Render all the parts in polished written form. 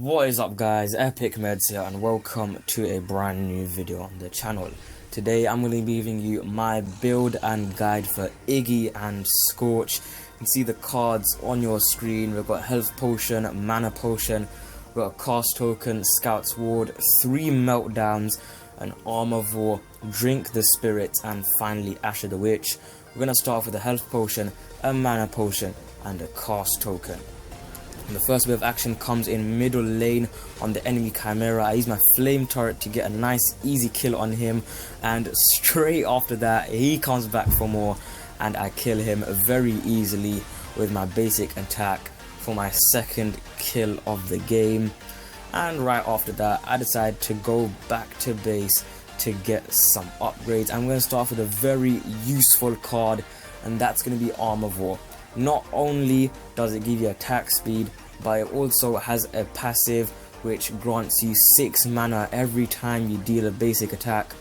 What is up guys, EpicMedz here and welcome to a brand new video on the channel. Today I'm going to be giving you my build and guide for Iggy and Scorch. You can see the cards on your screen. We've got health potion, mana potion, we've got a cast token, scout's ward, 3 meltdowns, an Armavore, drink the spirit, and finally Asher the witch. We're going to start off with a health potion, a mana potion, and a cast token. And the first bit of action comes in middle lane on the enemy Chimera. I use my flame turret to get a nice easy kill on him, and straight after that he comes back for more and I kill him very easily with my basic attack for my second kill of the game. And right after that I decide to go back to base to get some upgrades. I'm going to start with a very useful card, and that's going to be Armavore. Not only does it give you attack speed, but it also has a passive which grants you 6 mana every time you deal a basic attack.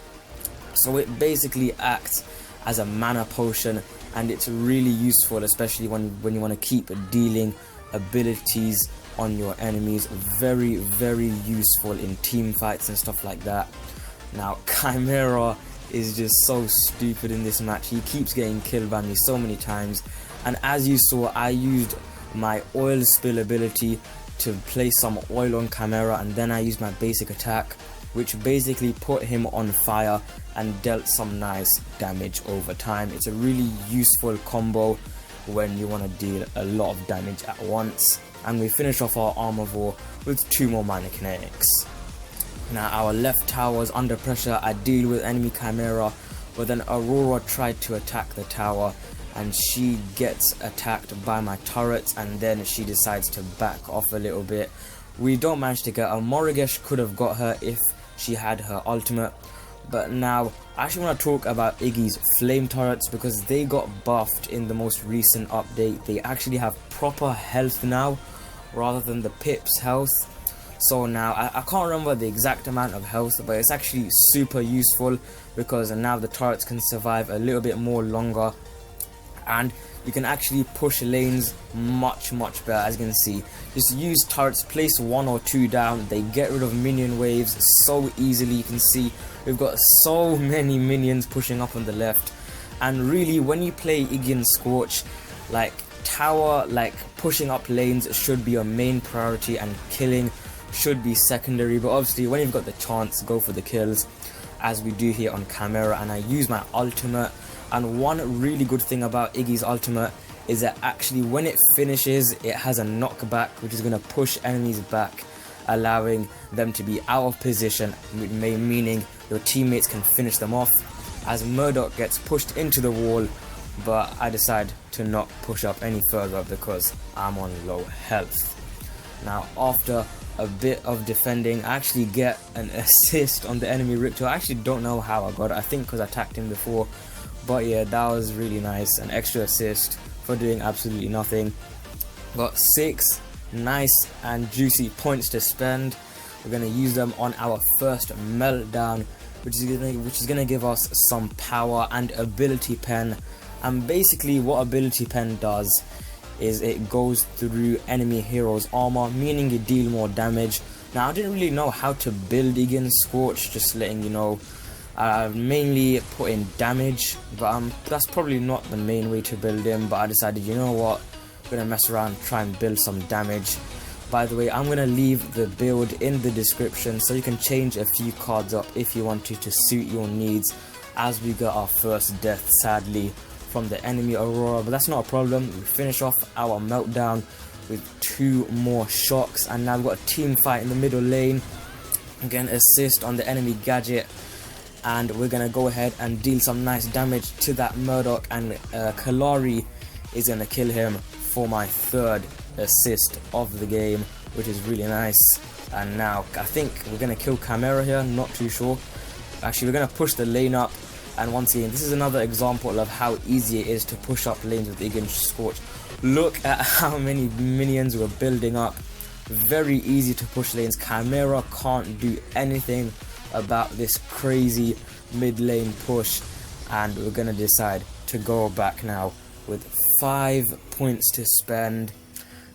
So it basically acts as a mana potion, and it's really useful, especially when you want to keep dealing abilities on your enemies. Very useful in team fights and stuff like that. Now Chimera is just so stupid in this match. He keeps getting killed by me so many times. And as you saw, I used my oil spill ability to place some oil on Chimera, and then I used my basic attack, which basically put him on fire and dealt some nice damage over time. It's a really useful combo when you want to deal a lot of damage at once. And we finish off our Armavore with 2 more minor kinetics. Now our left tower is under pressure. I deal with enemy Chimera, but then Aurora tried to attack the tower, and she gets attacked by my turrets, and then she decides to back off a little bit. We don't manage to get her. Morigesh could have got her if she had her ultimate. But now I actually want to talk about Iggy's flame turrets, because they got buffed in the most recent update. They actually have proper health now rather than the Pip's health. So now I can't remember the exact amount of health, but it's actually super useful because now the turrets can survive a little bit more longer, and you can actually push lanes much better. As you can see, just use turrets, place 1 or 2 down, they get rid of minion waves so easily. You can see we've got so many minions pushing up on the left. And really, when you play Iggy and Scorch, like pushing up lanes should be your main priority and killing should be secondary. But obviously when you've got the chance, go for the kills, as we do here on Chimera. And I use my ultimate. And one really good thing about Iggy's ultimate is that actually when it finishes, it has a knockback which is going to push enemies back, allowing them to be out of position, meaning your teammates can finish them off, as Murdoch gets pushed into the wall. But I decide to not push up any further because I'm on low health. Now after a bit of defending, I actually get an assist on the enemy Riptor. I actually don't know how I got it. I think because I attacked him before. But yeah, that was really nice. An extra assist for doing absolutely nothing. Got 6 nice and juicy points to spend. We're going to use them on our first meltdown, which is gonna give us some power and ability pen. And basically what ability pen does is it goes through enemy heroes' armor, meaning you deal more damage. Now I didn't really know how to build Iggy and Scorch, just letting you know. I mainly put in damage, but that's probably not the main way to build him. But I decided, you know what, I'm gonna mess around, try and build some damage. By the way, I'm gonna leave the build in the description so you can change a few cards up if you want to suit your needs, as we got our first death sadly from the enemy Aurora. But that's not a problem. We finish off our meltdown with 2 more shocks, and now we've got a team fight in the middle lane. Again, assist on the enemy gadget, and we're gonna go ahead and deal some nice damage to that Murdoch, and Kalari is gonna kill him for my 3rd assist of the game, which is really nice. And now I think we're gonna kill Chimera here, not too sure. Actually, we're gonna push the lane up, and once again this is another example of how easy it is to push up lanes with Iggy and Scorch. Look at how many minions we're building up. Very easy to push lanes. Chimera can't do anything about this crazy mid lane push, and we're gonna decide to go back now with 5 points to spend.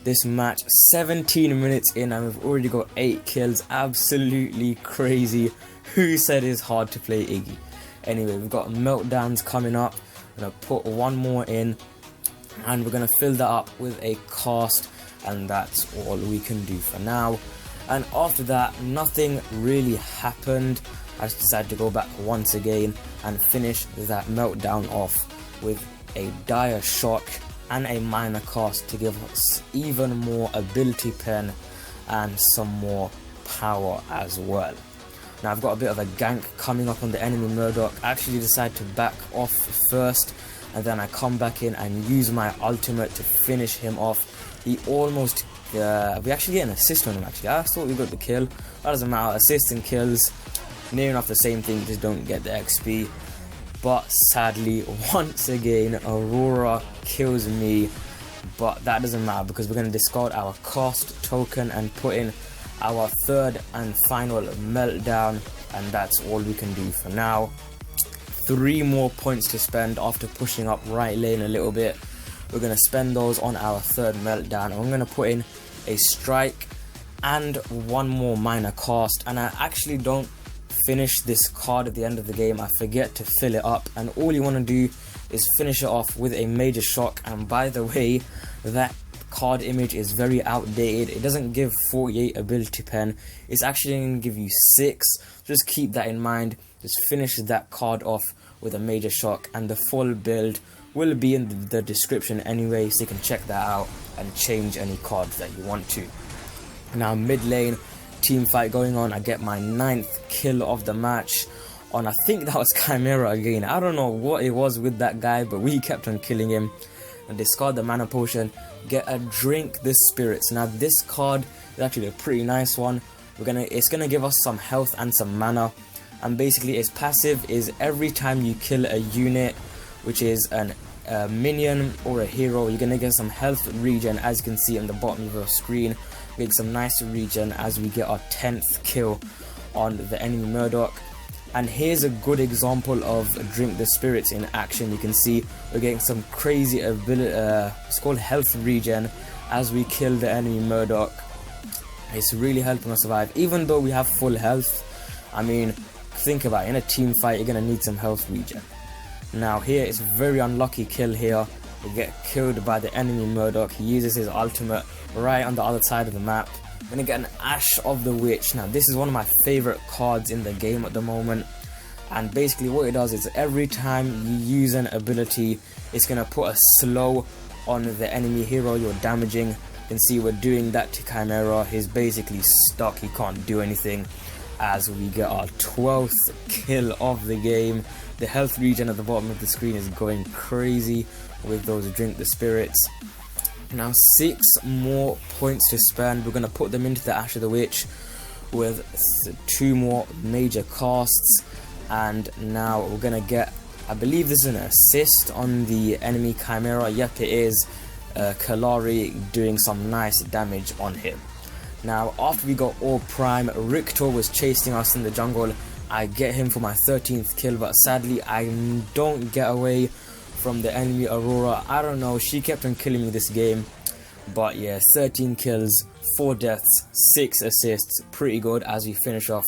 this match. 17 minutes in and we've already got 8 kills. Absolutely crazy. Who said it's hard to play Iggy? Anyway, we've got Meltdowns coming up. I'm going to put one more in and we're going to fill that up with a cast, and that's all we can do for now. And after that, nothing really happened. I just decided to go back once again and finish that Meltdown off with a dire shock and a minor cast to give us even more ability pen and some more power as well. Now I've got a bit of a gank coming up on the enemy Murdoch. I actually decide to back off first, and then I come back in and use my ultimate to finish him off. He almost we actually get an assist on him. Actually, I thought we got the kill. That doesn't matter. Assists and kills, near enough the same thing. You just don't get the XP. But sadly, once again, Aurora kills me. But that doesn't matter because we're going to discard our cost token and put in our third and final Meltdown, and that's all we can do for now. 3 more points to spend after pushing up right lane a little bit. We're going to spend those on our third Meltdown. I'm going to put in a strike and 1 more minor cast, and I actually don't finish this card at the end of the game. I forget to fill it up, and all you want to do is finish it off with a major shock. And by the way, that card image is very outdated. It doesn't give 48 ability pen, it's actually going to give you 6. Just keep that in mind. Just finish that card off with a major shock, and the full build will be in the description anyway, so you can check that out and change any cards that you want to. Now mid lane, team fight going on. I get my 9th kill of the match on, I think that was Chimera again. I don't know what it was with that guy, but we kept on killing him. And discard the mana potion, get a drink the spirits. Now this card is actually a pretty nice one. It's gonna give us some health and some mana, and basically its passive is every time you kill a unit, which is a minion or a hero, you're gonna get some health regen. As you can see on the bottom of your screen, we get some nice regen as we get our 10th kill on the enemy Murdoch. And here's a good example of Drink the Spirits in action. You can see we're getting some crazy ability, it's called health regen, as we kill the enemy Murdoch. It's really helping us survive, even though we have full health. I mean, think about it, in a team fight you're gonna need some health regen. Now here it's a very unlucky kill here. We get killed by the enemy Murdoch. He uses his ultimate right on the other side of the map. We're gonna get an Ash of the Witch. Now this is one of my favorite cards in the game at the moment, and basically what it does is every time you use an ability, it's gonna put a slow on the enemy hero you're damaging. You can see we're doing that to Chimera. He's basically stuck, he can't do anything, as we get our 12th kill of the game. The health regen at the bottom of the screen is going crazy with those Drink the Spirits. Now 6 more points to spend. We're going to put them into the Ash of the Witch with 2 more major casts, and now we're going to get, I believe this is an assist on the enemy Chimera. Yep, it is. Kalari doing some nice damage on him. Now after we got all prime, Rictor was chasing us in the jungle. I get him for my 13th kill, but sadly I don't get away from the enemy Aurora. I don't know, she kept on killing me this game. But yeah, 13 kills, 4 deaths, 6 assists, pretty good as we finish off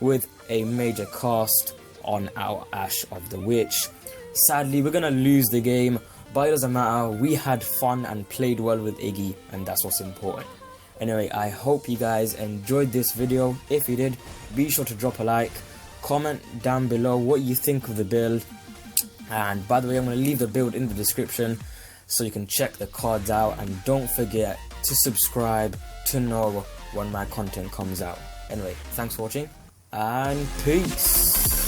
with a major cast on our Ash of the Witch. Sadly we're gonna lose the game, but it doesn't matter. We had fun and played well with Iggy, and that's what's important. Anyway, I hope you guys enjoyed this video. If you did, be sure to drop a like, comment down below what you think of the build, and by the way, I'm going to leave the build in the description so you can check the cards out, and don't forget to subscribe to know when my content comes out. Anyway, thanks for watching and peace.